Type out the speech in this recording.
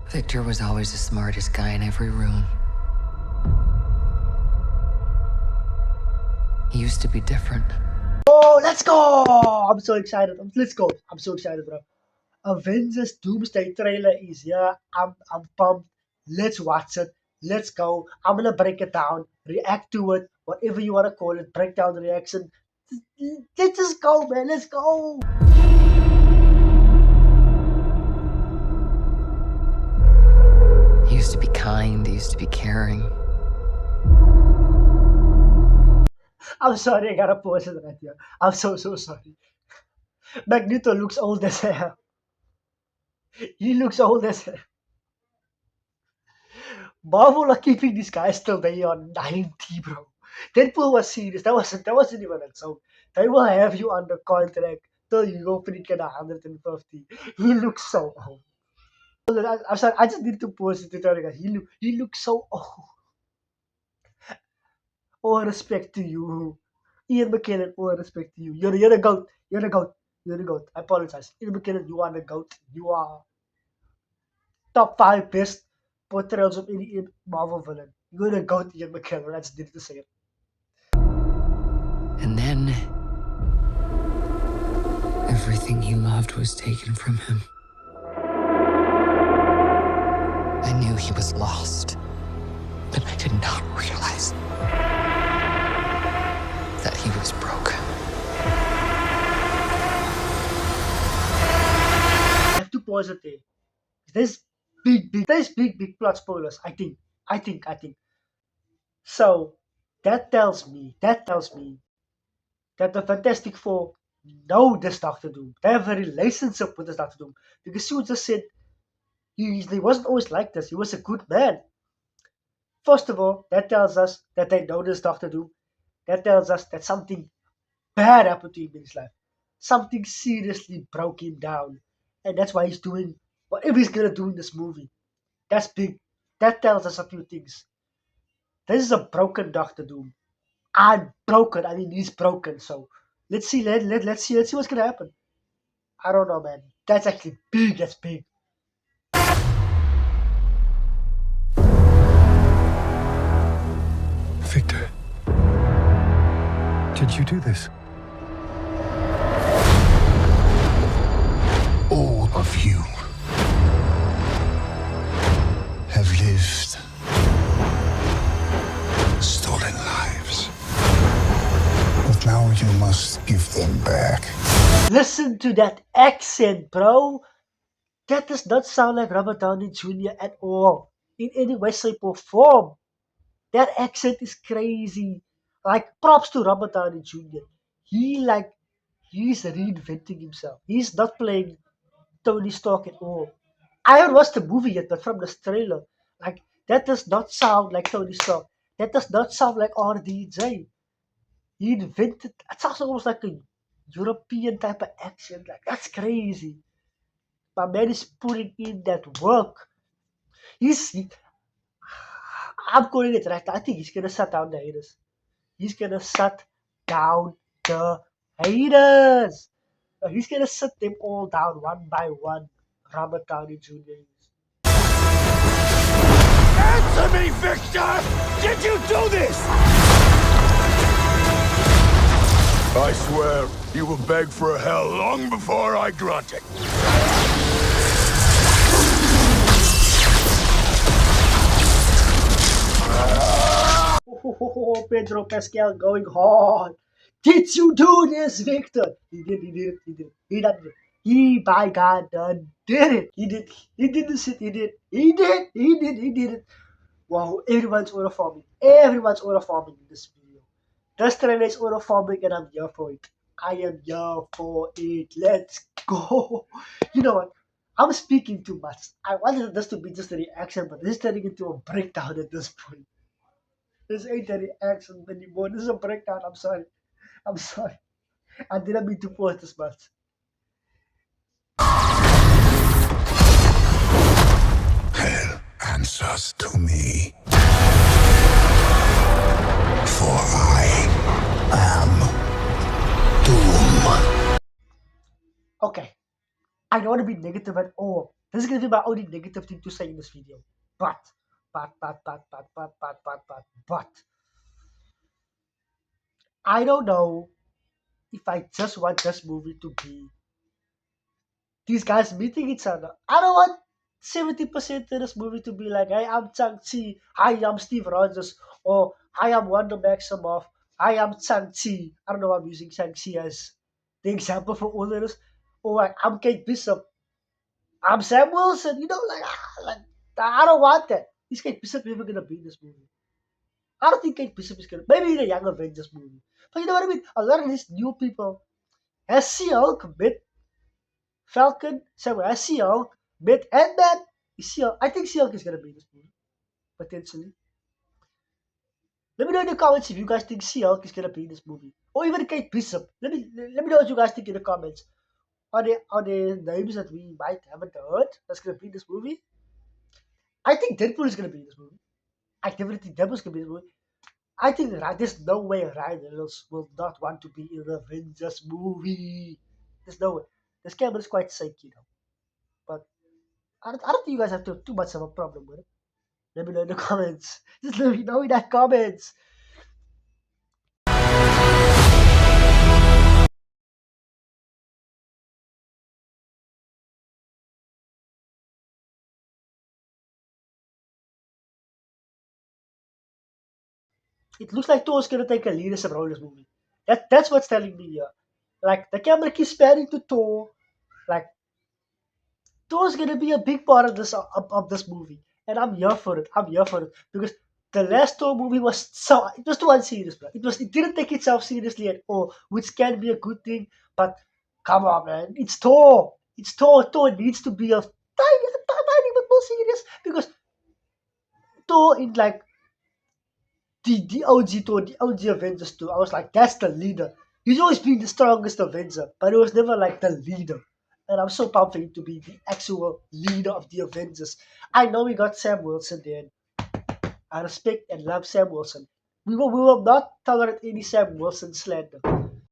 Victor was always the smartest guy in every room. He used to be different. Oh, let's go! I'm so excited. Let's go. I'm so excited, bro. Avengers Doomsday trailer is here. I'm pumped. Let's watch it. Let's go. I'm gonna break it down, react to it, whatever you wanna call it, breakdown reaction. Let's just go, man. Let's go. He used to be kind, he used to be caring. I'm sorry, I gotta pause it right here. I'm so sorry. Magneto looks old as hell. He looks old as hell. Marvel are keeping these guys till they are 90, bro. Deadpool was serious. That wasn't even a joke. They will have you under contract till you go freaking 150. He looks so old. I'm sorry. I just need to pause it to tell you guys. He looks so old. All respect to you, Ian McKellen. All respect to you. You're the goat. You're the goat. You're the goat. I apologize, Ian McKellen. You are the goat. You are top five best portrayals of any Marvel villain. You're the goat, Ian McKellen. I just needed to say it. And then everything he loved was taken from him. I knew he was lost, but I did not realize that he was broken. I have to pause it there. There's big plot spoilers. I think. So that tells me that the Fantastic Four know this Doctor Doom. They have a relationship with this Doctor Doom. Because Sue just said he wasn't always like this. He was a good man. First of all, that tells us that they know this Doctor Doom. That tells us that something bad happened to him in his life. Something seriously broke him down. And that's why he's doing whatever he's gonna do in this movie. That's big. That tells us a few things. This is a broken Doctor Doom. I'm broken. I mean, he's broken. So let's see. Let's see what's gonna happen. I don't know, man. That's actually big. That's big. Victor, did you do this? All of you have lived stolen lives. But now you must give them back. Listen to that accent, bro. That does not sound like Robert Downey Jr. at all, in any way, shape, or form. That accent is crazy. Like props to Robert Downey Jr. He's reinventing himself. He's not playing Tony Stark at all. I haven't watched the movie yet, but from the trailer, like that does not sound like Tony Stark. That does not sound like RDJ. He invented. It sounds almost like a European type of accent. Like that's crazy. My man is putting in that work. He's. I'm calling it right now. I think he's gonna shut down the haters. He's gonna shut down the haters. He's gonna shut them all down one by one. Robert Downey Jr. Answer me, Victor! Did you do this? I swear, you will beg for hell long before I grant it. Oh, Pedro Pascal going hard. Did you do this, Victor? He did it. He, by God, done did it. He did this shit. He did it. Wow, everyone's autofarming. Everyone's autofarming in this video. This trailer is autofarming and I'm here for it. I am here for it. Let's go. You know what? I'm speaking too much. I wanted this to be just a reaction, but this is turning into a breakdown at this point. This ain't a reaction anymore. This is a breakdown. I'm sorry. I'm sorry. I didn't mean to post this much. Hell answers to me. For I am Doom. Okay. I I don't want to be negative at all. This is gonna be my only negative thing to say in this video. But I don't know if I just want this movie to be these guys meeting each other. I don't want 70% of this movie to be like, hey, I'm Chang-Chi, hi, I'm Steve Rogers, or hi, I'm Wanda Maximoff, hi, I'm Chang-Chi. I don't know why I'm using Chang-Chi as the example for all of this. Or like, I'm Kate Bishop, I'm Sam Wilson, like I don't want that. Is Kate Bishop ever gonna be in this movie? I don't think Kate Bishop is gonna, maybe in a Young Avengers movie. But you know what I mean? A lot of these new people, has She-Hulk met Falcon, Samuel, has She-Hulk met Ant-Man? I think She-Hulk is gonna be in this movie, potentially. Let me know in the comments if you guys think She-Hulk is gonna be in this movie. Or even Kate Bishop. Let me know what you guys think in the comments. Are the names that we might haven't heard that's gonna be in this movie? I think Deadpool is gonna be in this movie. I definitely think Deadpool is gonna be in this movie. I think there's no way Ryan Reynolds will not want to be in the Avengers movie. There's no way. This camera is quite sick. But I don't think you guys have too much of a problem with it. Let me know in the comments. Just let me know in the comments. It looks like Thor's gonna take a leadership role in this movie. That's what's telling me here. Like the camera keeps panning to Thor. Like Thor's gonna be a big part of this movie, and I'm here for it. I'm here for it because the last Thor movie was it was too unserious, bro. It didn't take itself seriously at all, which can be a good thing. But come on, man, it's Thor. It's Thor. Thor needs to be a tiny bit more serious because Thor in like the OG Thor, the OG Avengers 2, I was like, that's the leader. He's always been the strongest Avenger, but he was never like the leader. And I'm so pumped for him to be the actual leader of the Avengers. I know we got Sam Wilson there. I respect and love Sam Wilson. We will not tolerate any Sam Wilson slander.